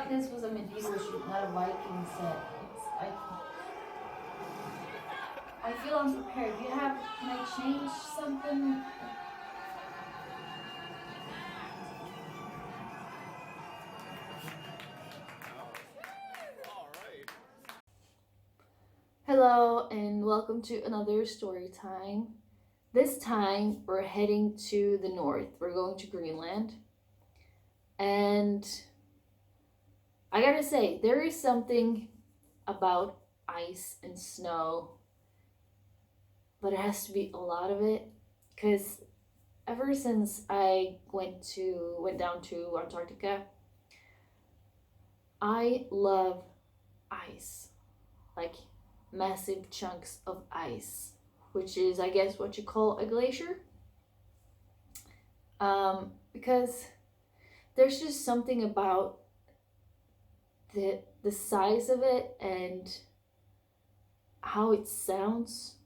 thought this was a medieval ship, not a Viking set. I feel unprepared. Can I change something? Hello and welcome to another story time. This time we're heading to the north. We're going to Greenland. And I gotta say, there is something about ice and snow, but it has to be a lot of it. Because ever since I went down to Antarctica, I love ice. Like massive chunks of ice, which is, I guess, what you call a glacier. Because there's just something about the size of it and how it sounds.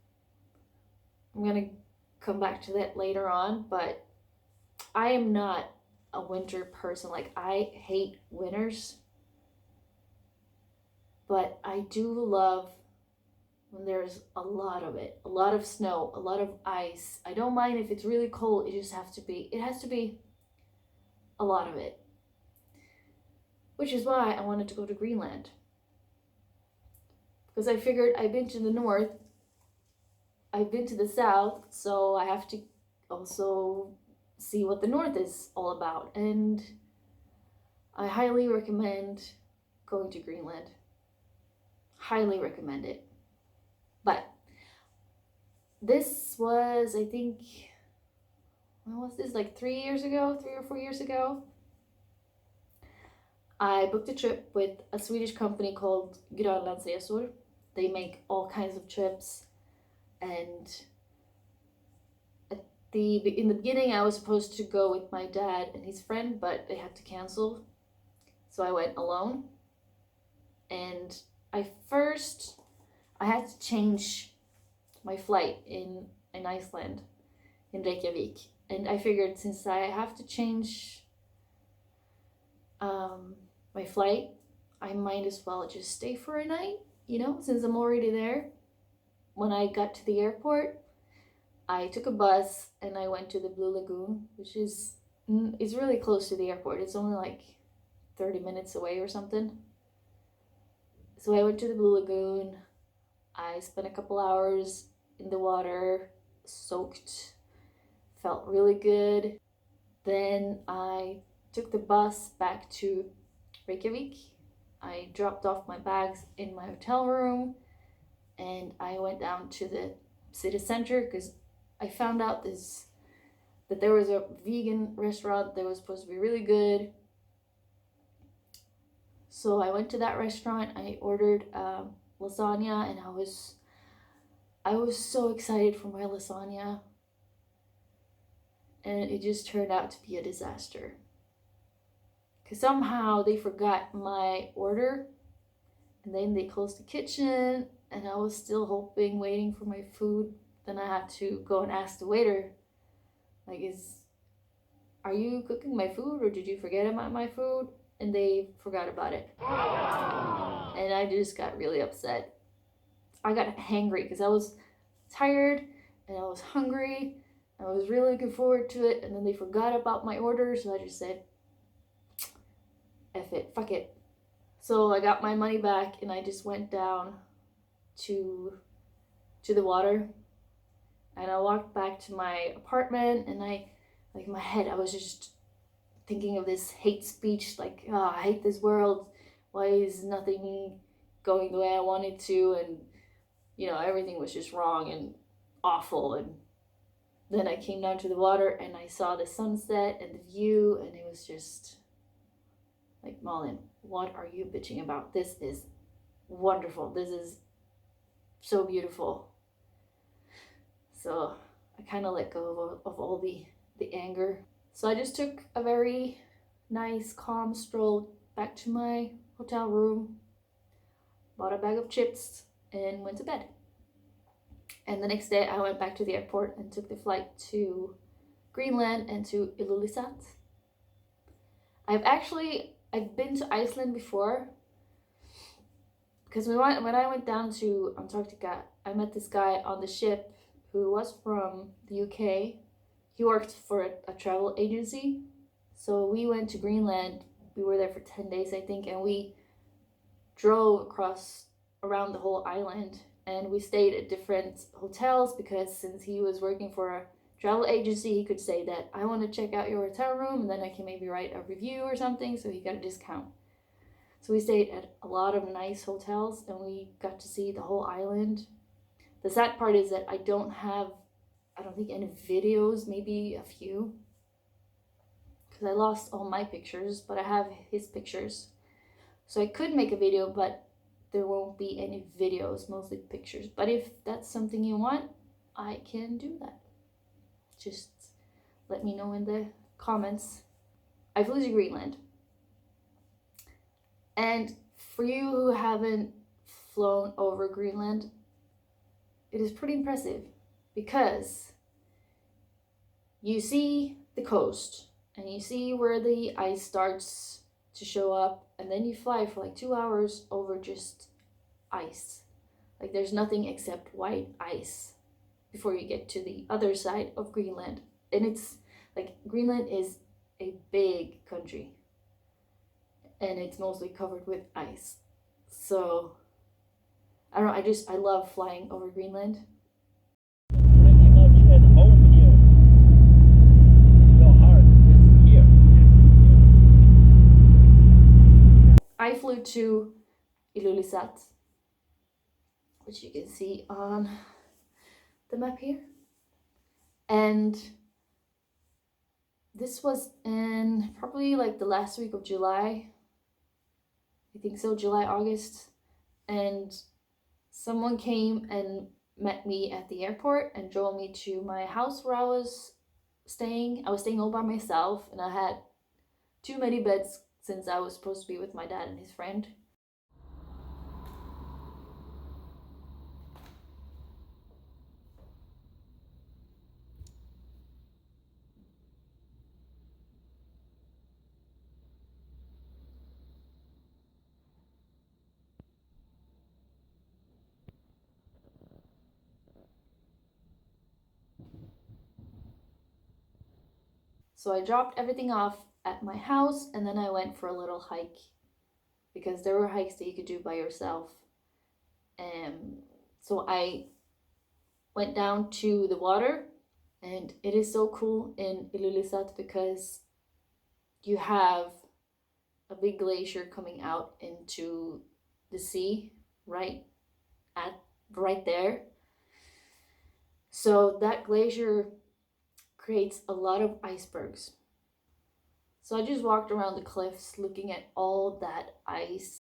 I'm gonna come back to that later on, but I am not a winter person. Like, I hate winters, but I do love when there's a lot of it, a lot of snow, a lot of ice. I don't mind if it's really cold. It has to be a lot of it. Which is why I wanted to go to Greenland. Because I figured I've been to the north, I've been to the south, so I have to also see what the north is all about. And I highly recommend going to Greenland. Highly recommend it. But this was, I think, when was this? Like 3 or 4 years ago. I booked a trip with a Swedish company called Greenland. They make all kinds of trips, and in the beginning I was supposed to go with my dad and his friend, but they had to cancel, so I went alone. And I had to change my flight in Iceland, in Reykjavik, and I figured since I have to change my flight, I might as well just stay for a night, since I'm already there. When I got to the airport, I took a bus and I went to the Blue Lagoon, which is really close to the airport. It's only like 30 minutes away or something. So I went to the Blue Lagoon. I spent a couple hours in the water, soaked, felt really good. Then I took the bus back to Reykjavik. I dropped off my bags in my hotel room, and I went down to the city center because I found out that there was a vegan restaurant that was supposed to be really good. So I went to that restaurant. I ordered lasagna, and I was so excited for my lasagna, and it just turned out to be a disaster. Because somehow they forgot my order, and then they closed the kitchen, and I was still waiting for my food. Then I had to go and ask the waiter, like, are you cooking my food, or did you forget about my food? And they forgot about it. And I just got really upset. I got hangry because I was tired and I was hungry. I was really looking forward to it, and then they forgot about my order, so I just said, F it, fuck it. So I got my money back, and I just went down to the water, and I walked back to my apartment, and in my head, I was just thinking of this hate speech, like, oh, I hate this world. Why is nothing going the way I want it to? And, everything was just wrong and awful. And then I came down to the water, and I saw the sunset and the view, and it was just like, Malin, what are you bitching about? This is wonderful. This is so beautiful. So I kind of let go of all the anger. So I just took a very nice, calm stroll back to my hotel room, bought a bag of chips, and went to bed. And the next day I went back to the airport and took the flight to Greenland and to Ilulissat. I've actually I've been to Iceland before because when I went down to Antarctica, I met this guy on the ship who was from the UK. He worked for a travel agency. So we went to Greenland. We were there for 10 days, I think, and we drove across around the whole island, and we stayed at different hotels because since he was working for a travel agency, he could say that I want to check out your hotel room and then I can maybe write a review or something, so he got a discount. So we stayed at a lot of nice hotels and we got to see the whole island. The sad part is that I don't think any videos, maybe a few, because I lost all my pictures, but I have his pictures. So I could make a video, but there won't be any videos, mostly pictures. But if that's something you want, I can do that. Just let me know in the comments. I flew to Greenland. And for you who haven't flown over Greenland, it is pretty impressive because you see the coast and you see where the ice starts to show up, and then you fly for like 2 hours over just ice. Like there's nothing except white ice before you get to the other side of Greenland. And it's like Greenland is a big country and it's mostly covered with ice. So I don't know, I love flying over Greenland. Pretty much at home here. Your heart is here. I flew to Ilulissat, which you can see on the map here. And this was in probably like the last week of July. I think so, July, August. And someone came and met me at the airport and drove me to my house where I was staying. I was staying all by myself and I had too many beds since I was supposed to be with my dad and his friend. So I dropped everything off at my house and then I went for a little hike because there were hikes that you could do by yourself. So I went down to the water, and it is so cool in Ilulissat because you have a big glacier coming out into the sea right at right there. So that glacier creates a lot of icebergs. So I just walked around the cliffs looking at all that ice,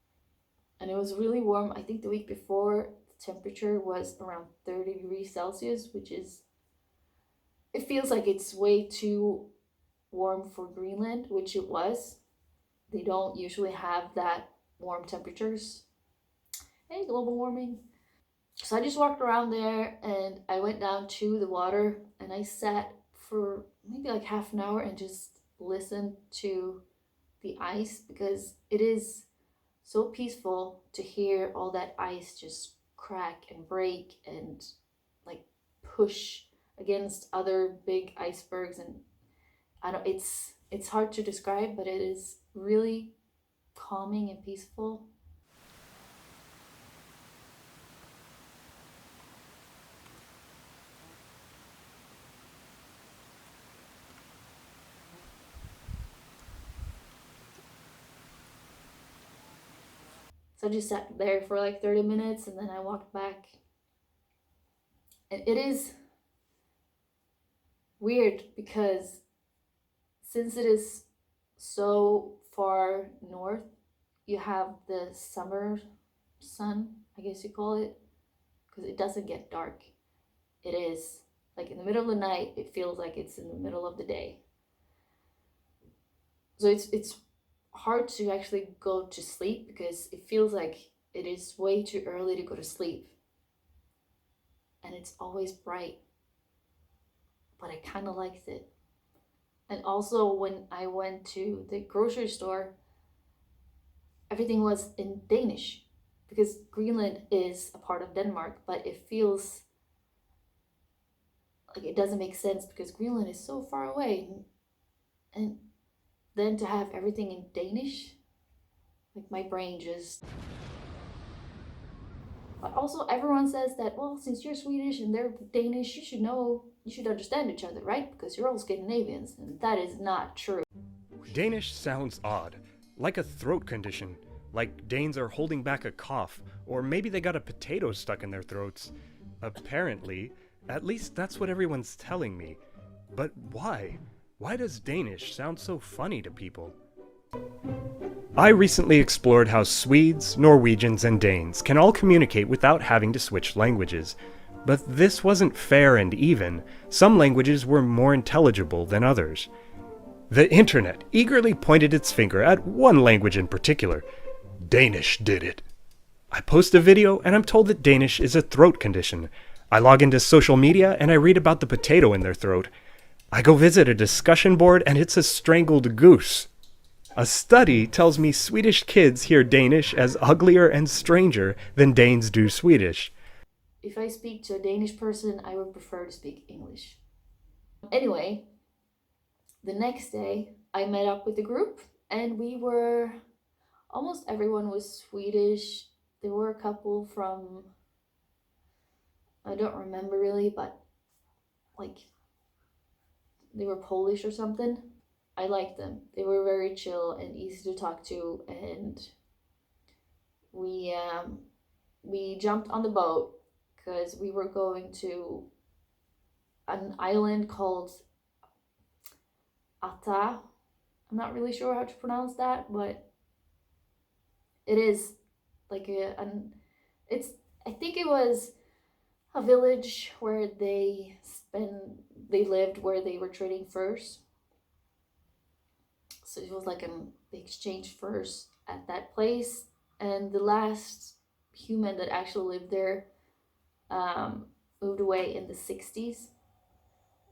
and it was really warm. I think the week before the temperature was around 30 degrees Celsius, which is, it feels like it's way too warm for Greenland, which it was. They don't usually have that warm temperatures. Hey, global warming. So I just walked around there and I went down to the water and I sat for maybe like half an hour and just listened to the ice because it is so peaceful to hear all that ice just crack and break and like push against other big icebergs. And I don't, it's hard to describe, but it is really calming and peaceful. So I just sat there for like 30 minutes and then I walked back. And it is weird because since it is so far north, you have the summer sun, I guess you call it, because it doesn't get dark. It is like in the middle of the night, it feels like it's in the middle of the day. So it's hard to actually go to sleep because it feels like it is way too early to go to sleep. And it's always bright. But I kind of liked it. And also when I went to the grocery store, everything was in Danish, because Greenland is a part of Denmark, but it feels like it doesn't make sense because Greenland is so far away. And then to have everything in Danish, like my brain just. But also, everyone says that, well, since you're Swedish and they're Danish, you should understand each other, right? Because you're all Scandinavians, and that is not true. Danish sounds odd, like a throat condition, like Danes are holding back a cough, or maybe they got a potato stuck in their throats. Apparently, at least that's what everyone's telling me. But why? Why does Danish sound so funny to people? I recently explored how Swedes, Norwegians, and Danes can all communicate without having to switch languages. But this wasn't fair and even. Some languages were more intelligible than others. The internet eagerly pointed its finger at one language in particular. Danish did it. I post a video and I'm told that Danish is a throat condition. I log into social media and I read about the potato in their throat. I go visit a discussion board and it's a strangled goose. A study tells me Swedish kids hear Danish as uglier and stranger than Danes do Swedish. If I speak to a Danish person, I would prefer to speak English. Anyway, the next day I met up with the group and almost everyone was Swedish. There were a couple from, I don't remember really, but like they were Polish or something. I liked them. They were very chill and easy to talk to, and we jumped on the boat because we were going to an island called Ata. I'm not really sure how to pronounce that, but it is like I think it was a village where they lived, where they were trading furs. So it was like they exchanged furs at that place, and the last human that actually lived there moved away in the 60s,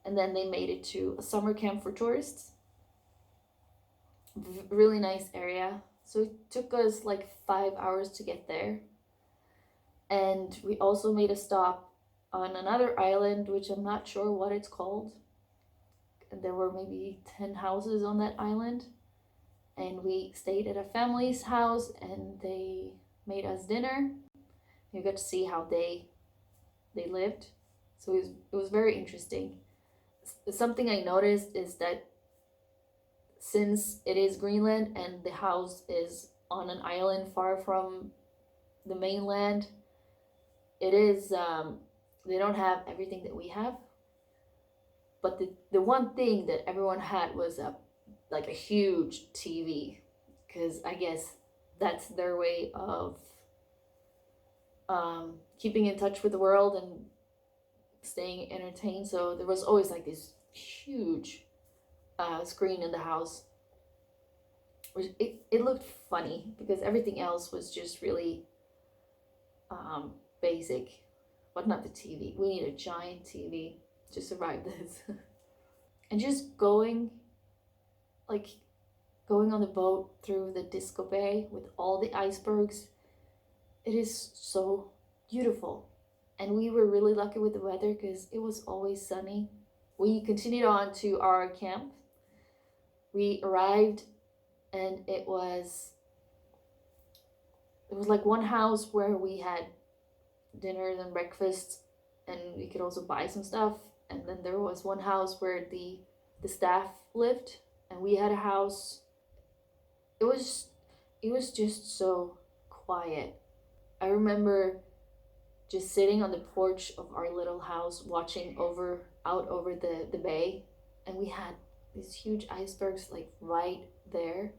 and then they made it to a summer camp for tourists. Really nice area. So it took us like 5 hours to get there, and we also made a stop on another island, which I'm not sure what it's called. And there were maybe 10 houses on that island, and we stayed at a family's house and they made us dinner. You got to see how they lived, so it was very interesting. Something I noticed is that since it is Greenland and the house is on an island far from the mainland, it is they don't have everything that we have. But the one thing that everyone had was a huge TV, because I guess that's their way of keeping in touch with the world and staying entertained. So there was always like this huge screen in the house, which it looked funny because everything else was just really basic. But not the TV. We need a giant TV to survive this. And just going on the boat through the Disco Bay with all the icebergs, it is so beautiful. And we were really lucky with the weather because it was always sunny. We continued on to our camp. We arrived and it was like one house where we had dinners and breakfast, and we could also buy some stuff. And then there was one house where the staff lived, and we had a house. It was just so quiet. I remember just sitting on the porch of our little house watching out over the bay, and we had these huge icebergs like right there,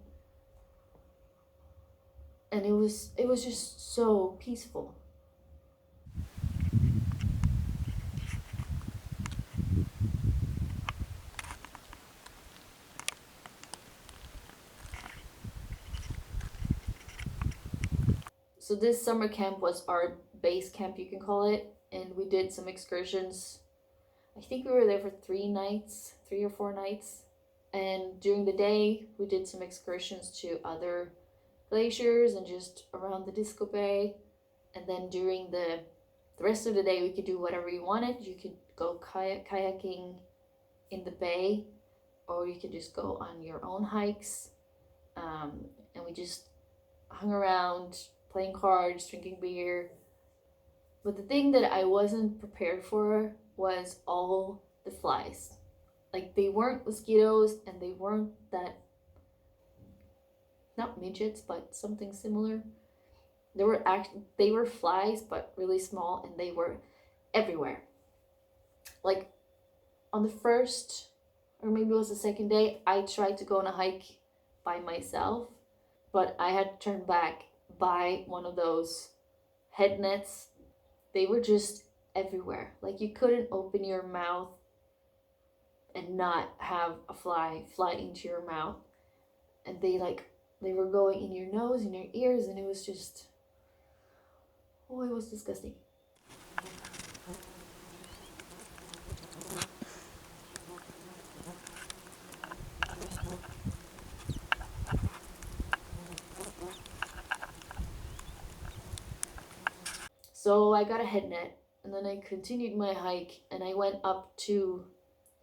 and it was just so peaceful. So this summer camp was our base camp, you can call it, and we did some excursions. I think we were there for 3 or 4 nights, and during the day we did some excursions to other glaciers and just around the Disco Bay. And then during the rest of the day, we could do whatever you wanted. You could go kayaking in the bay, or you could just go on your own hikes. And we just hung around playing cards, drinking beer. But the thing that I wasn't prepared for was all the flies. Like, they weren't mosquitoes, and they weren't that, not midgets, but something similar. They were flies, but really small, and they were everywhere. Like, on the first, or maybe it was the second day, I tried to go on a hike by myself, but I had to turn back by one of those head nets. They were just everywhere. Like, you couldn't open your mouth and not have a fly into your mouth. And they were going in your nose, in your ears, and it was just, oh, it was disgusting. So I got a head net, and then I continued my hike, and I went up to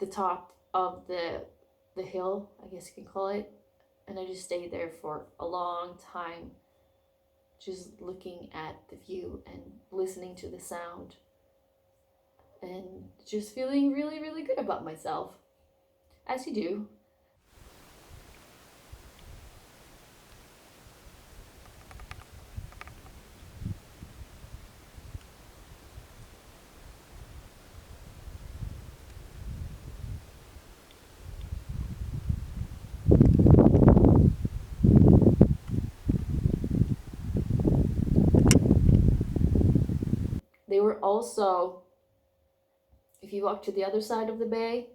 the top of the hill, I guess you can call it, and I just stayed there for a long time, just looking at the view and listening to the sound, and just feeling really, really good about myself, as you do. They were also, if you walk to the other side of the bay,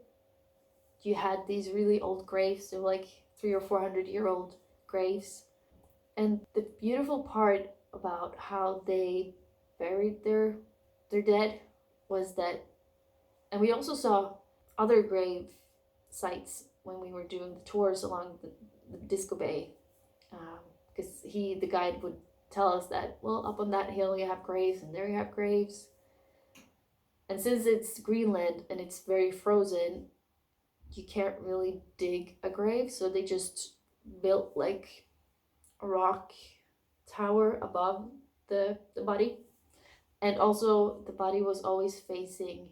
you had these really old graves. They were like 300 or 400-year-old graves. And the beautiful part about how they buried their dead was that, and we also saw other grave sites when we were doing the tours along the Disco Bay, because the guide would tell us that, well, up on that hill you have graves, and there you have graves. And since it's Greenland and it's very frozen, you can't really dig a grave, so they just built like a rock tower above the body. And also, the body was always facing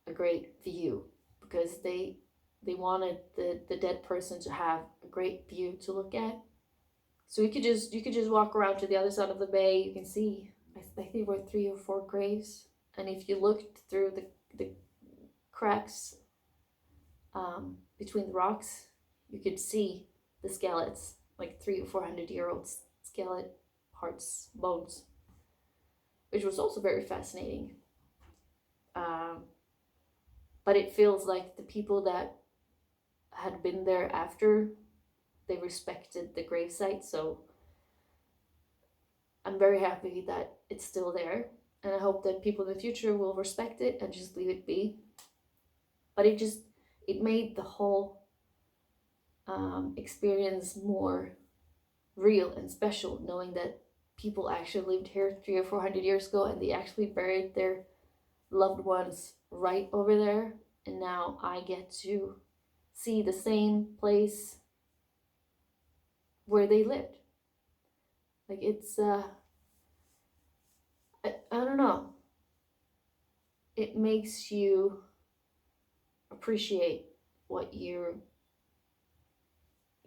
a great view, because they wanted the dead person to have a great view to look at. So you could just walk around to the other side of the bay. You can see, I think there were 3 or 4 graves, and if you looked through the cracks between the rocks, you could see the skeletons, like 300 or 400-year-old skeleton parts, bones, which was also very fascinating. But it feels like the people that had been there after, they respected the gravesite, so I'm very happy that it's still there, and I hope that people in the future will respect it and just leave it be. But it made the whole experience more real and special, knowing that people actually lived here 300 or 400 years ago, and they actually buried their loved ones right over there, and now I get to see the same place where they lived. Like, it's I don't know, it makes you appreciate what you're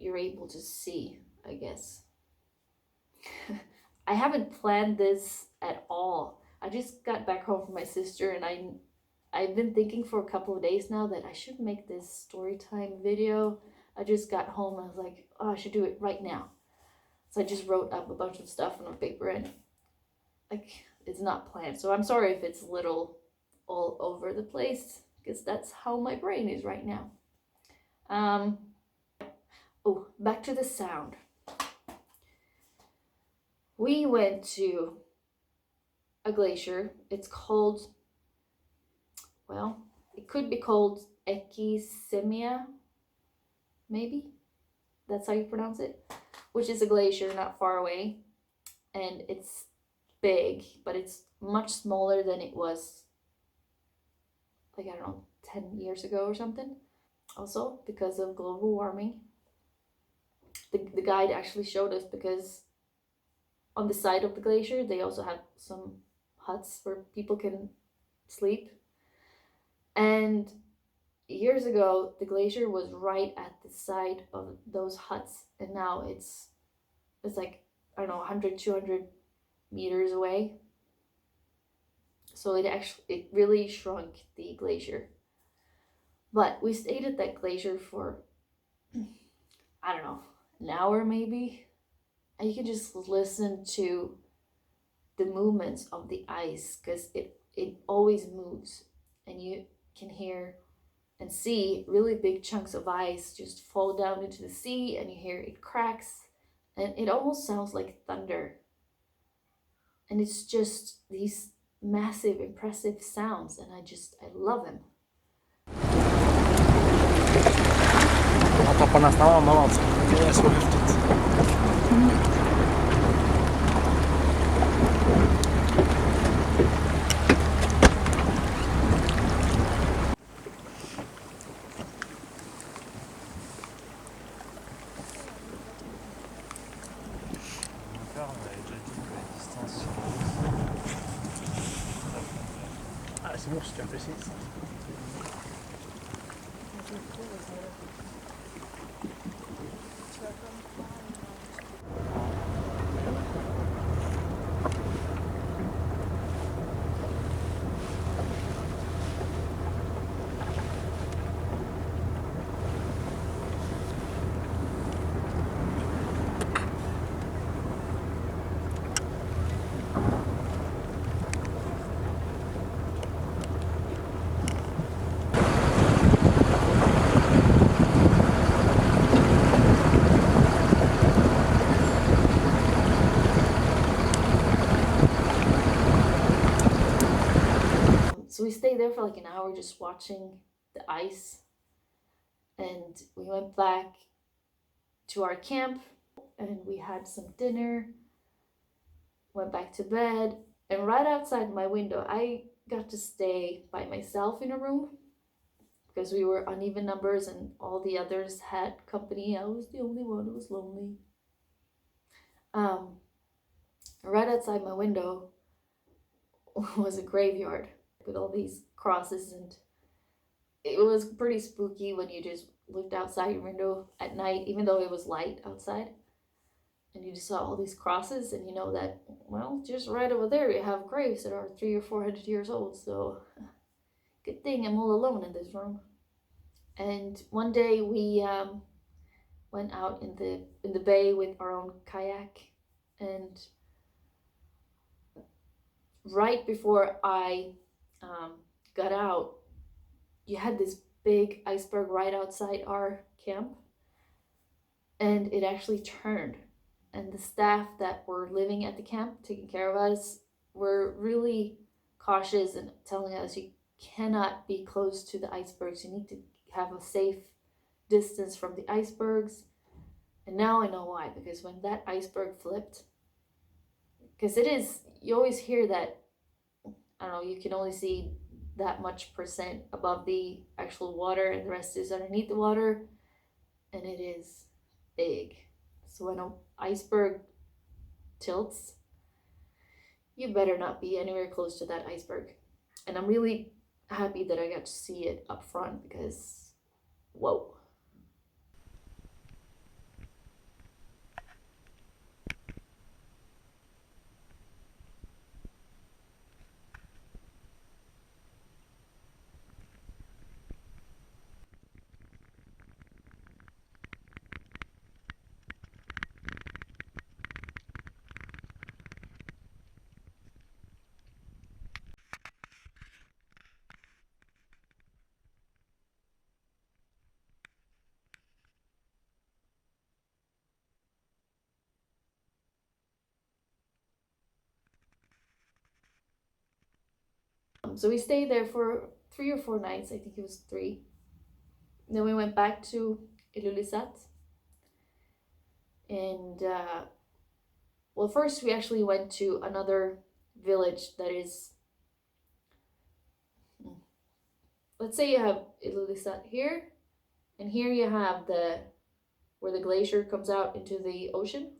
able to see, I guess. I haven't planned this at all. I just got back home from my sister, and I've been thinking for a couple of days now that I should make this story time video. I just got home and I was like, oh, I should do it right now. So I just wrote up a bunch of stuff on paper, and like, it's not planned. So I'm sorry if it's a little all over the place, because that's how my brain is right now. Oh, back to the sound. We went to a glacier. It's called, well, it could be called Ekisemia, maybe that's how you pronounce it. which is a glacier not far away, and it's big, but it's much smaller than it was, like, I don't know, 10 years ago or something. Also, because of global warming. The guide actually showed us, because on the side of the glacier, they also have some huts where people can sleep. And years ago, the glacier was right at the side of those huts, and now it's like, I don't know, 100, 200 meters away. So it really shrunk the glacier. But we stayed at that glacier for, I don't know, an hour maybe. And you can just listen to the movements of the ice, because it always moves, and you can hear and see really big chunks of ice just fall down into the sea, and you hear it cracks, and it almost sounds like thunder. And it's just these massive, impressive sounds, and I love them. Jag tappar nästan andan alltså. Det är så häftigt. Nej, så måste jag precis. So we stayed there for like an hour just watching the ice. And we went back to our camp, and we had some dinner, went back to bed. And right outside my window, I got to stay by myself in a room, because we were uneven numbers and all the others had company. I was the only one who was lonely. Right outside my window was a graveyard with all these crosses, and it was pretty spooky when you just looked outside your window at night, even though it was light outside, and you just saw all these crosses, and you know that, well, just right over there you have graves that are 300 or 400 years old. So good thing I'm all alone in this room. And one day we went out in the bay with our own kayak, and right before I got out, you had this big iceberg right outside our camp, and it actually turned. And the staff that were living at the camp taking care of us were really cautious and telling us, you cannot be close to the icebergs. You need to have a safe distance from the icebergs. And now I know why, because when that iceberg flipped, because you always hear that, I don't know, you can only see that much percent above the actual water, and the rest is underneath the water, and it is big. So when an iceberg tilts, you better not be anywhere close to that iceberg. And I'm really happy that I got to see it up front, because whoa. So we stayed there for 3 or 4 nights. I think it was 3. Then we went back to Ilulissat, And well, first we actually went to another village that is, let's say you have Ilulissat here, and here you have the where the glacier comes out into the ocean,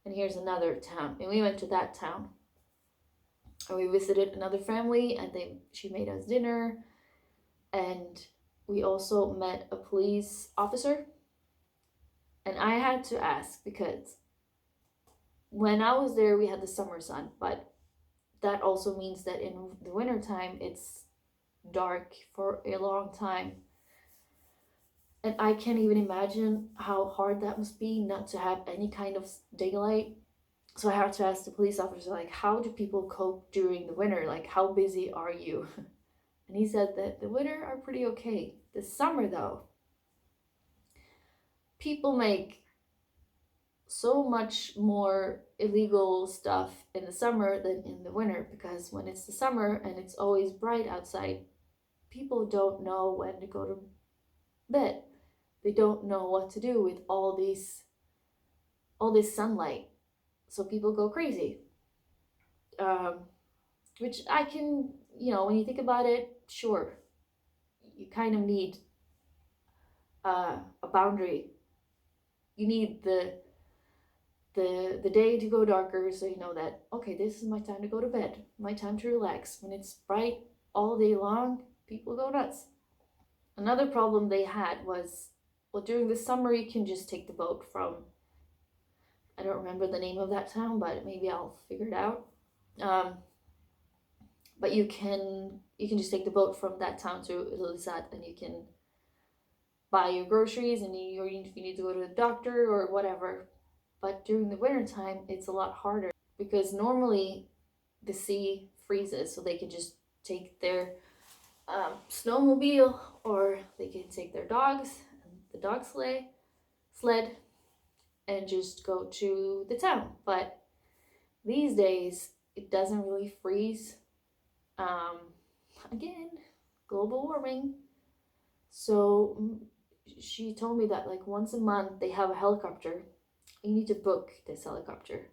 and here's another town, and we went to that town, and we visited another family, and she made us dinner, and we also met a police officer. And I had to ask because when I was there, we had the summer sun, but that also means that in the winter time, it's dark for a long time. And I can't even imagine how hard that must be not to have any kind of daylight. So I had to ask the police officer, like, how do people cope during the winter? Like, how busy are you? And he said that the winter are pretty okay. The summer, though, people make so much more illegal stuff in the summer than in the winter, because when it's the summer and it's always bright outside, people don't know when to go to bed. They don't know what to do with all this sunlight, so people go crazy. Which I can, when you think about it, sure, you kind of need a boundary. You need the day to go darker, so you know that, okay, this is my time to go to bed, my time to relax. When it's bright all day long, people go nuts. Another problem they had was, well, during the summer you can just take the boat from, I don't remember the name of that town, but maybe I'll figure it out. But you can just take the boat from that town to Ilulissat, and you can buy your groceries, and or if you need to go to the doctor or whatever. But during the winter time, it's a lot harder, because normally the sea freezes, so they can just take their snowmobile, or they can take their dogs, the dog sled, and just go to the town. But these days, it doesn't really freeze. Again, global warming. So she told me that like once a month they have a helicopter. You need to book this helicopter,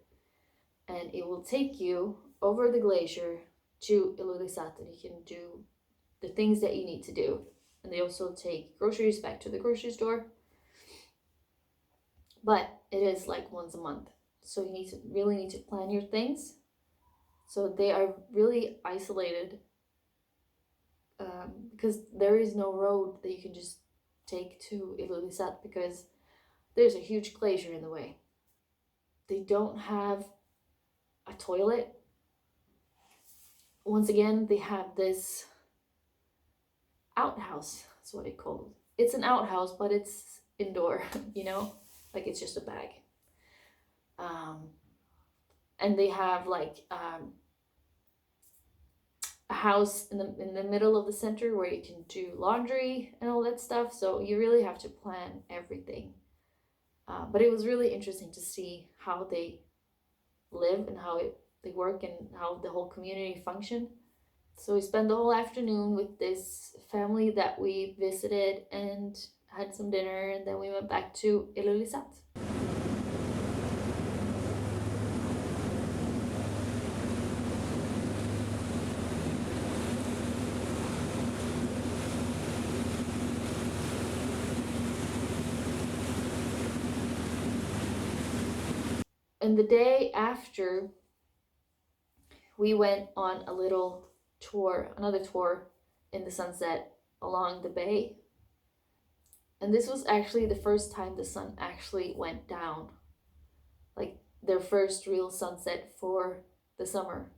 and it will take you over the glacier to Ilulissat, and you can do the things that you need to do. And they also take groceries back to the grocery store. But it is like once a month, so you really need to plan your things. So they are really isolated, because there is no road that you can just take to Ilulissat, because there's a huge glacier in the way. They don't have a toilet. Once again, they have this outhouse. That's what it's called. It's an outhouse, but it's indoor, like it's just a bag. And they have like a house in the middle of the center where you can do laundry and all that stuff. So you really have to plan everything. But it was really interesting to see how they live and how they work and how the whole community function. So we spent the whole afternoon with this family that we visited and had some dinner, and then we went back to Ilulissat. And the day after, we went on another tour in the sunset along the bay. And this was actually the first time the sun actually went down. Like their first real sunset for the summer.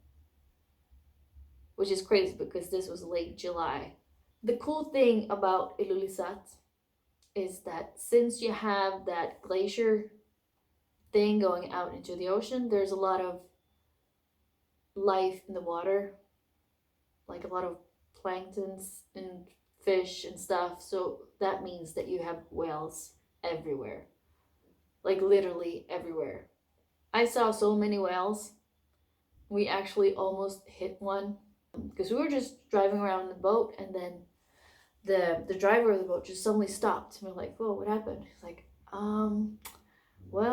Which is crazy because this was late July. The cool thing about Ilulissat is that since you have that glacier thing going out into the ocean, there's a lot of life in the water, like a lot of planktons and fish and stuff. So that means that you have whales everywhere, like literally everywhere. I saw so many whales. We actually almost hit one because we were just driving around in the boat, and then the driver of the boat just suddenly stopped. And we're like, whoa, what happened? He's like, well,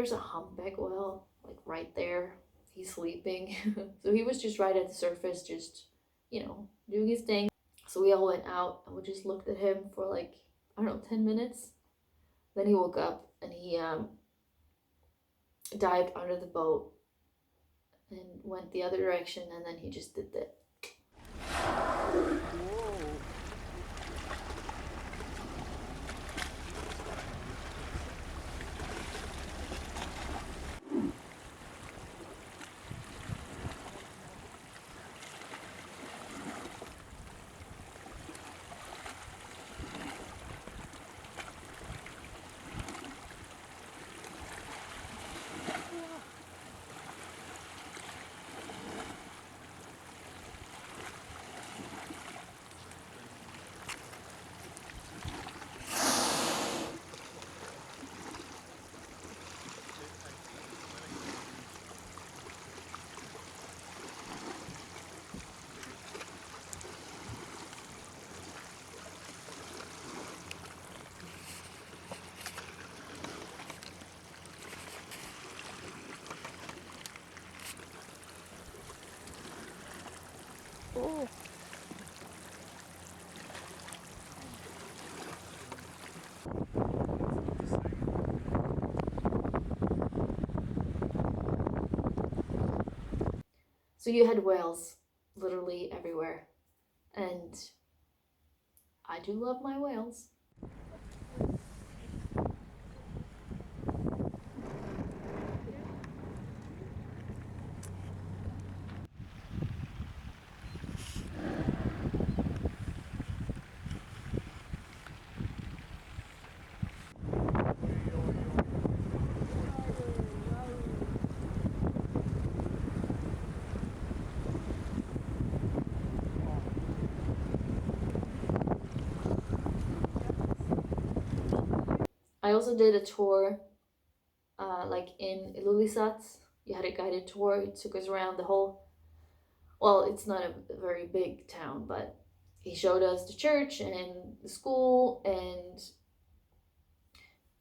there's a humpback whale like right there. He's sleeping. So he was just right at the surface, just, doing his thing. So we all went out and we just looked at him for like, I don't know, 10 minutes. Then he woke up and he dived under the boat and went the other direction, and then he just did that. Oh. So you had whales literally everywhere, and I do love my whales. I also did a tour, like in Ilulissat. You had a guided tour. It took us around the whole. Well, it's not a very big town, but he showed us the church and the school. And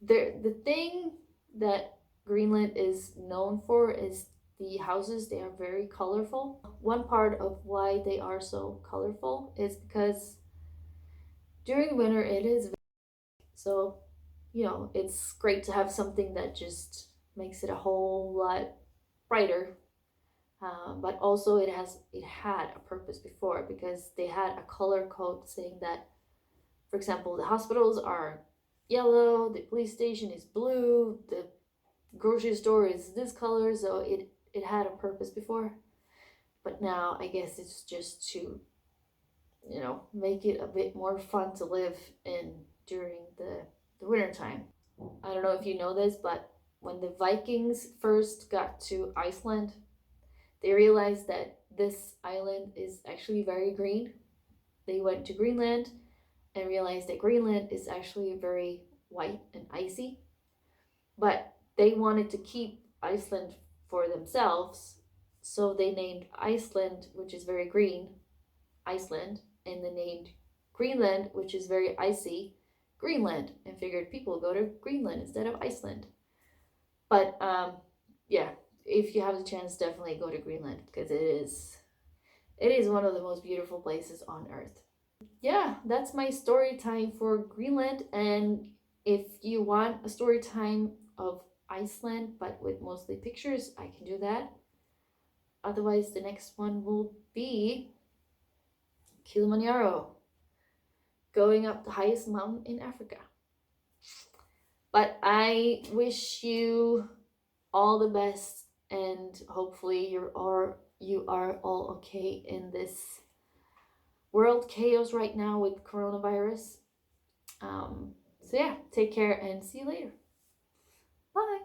the thing that Greenland is known for is the houses. They are very colorful. One part of why they are so colorful is because during winter it is so, it's great to have something that just makes it a whole lot brighter. But also it had a purpose before, because they had a color code saying that, for example, the hospitals are yellow, the police station is blue, the grocery store is this color. So it had a purpose before, but now I guess it's just to, make it a bit more fun to live in during the winter time. I don't know if you know this, but when the Vikings first got to Iceland, they realized that this island is actually very green. They went to Greenland and realized that Greenland is actually very white and icy. But they wanted to keep Iceland for themselves, so they named Iceland, which is very green, Iceland, and they named Greenland, which is very icy, Greenland, and figured people go to Greenland instead of Iceland. But yeah, if you have the chance, definitely go to Greenland, because it is one of the most beautiful places on Earth. Yeah, that's my story time for Greenland. And if you want a story time of Iceland, but with mostly pictures, I can do that. Otherwise, the next one will be Kilimanjaro, going up the highest mountain in Africa. But I wish you all the best, and hopefully you are all okay in this world chaos right now with coronavirus. So yeah, take care and see you later. Bye.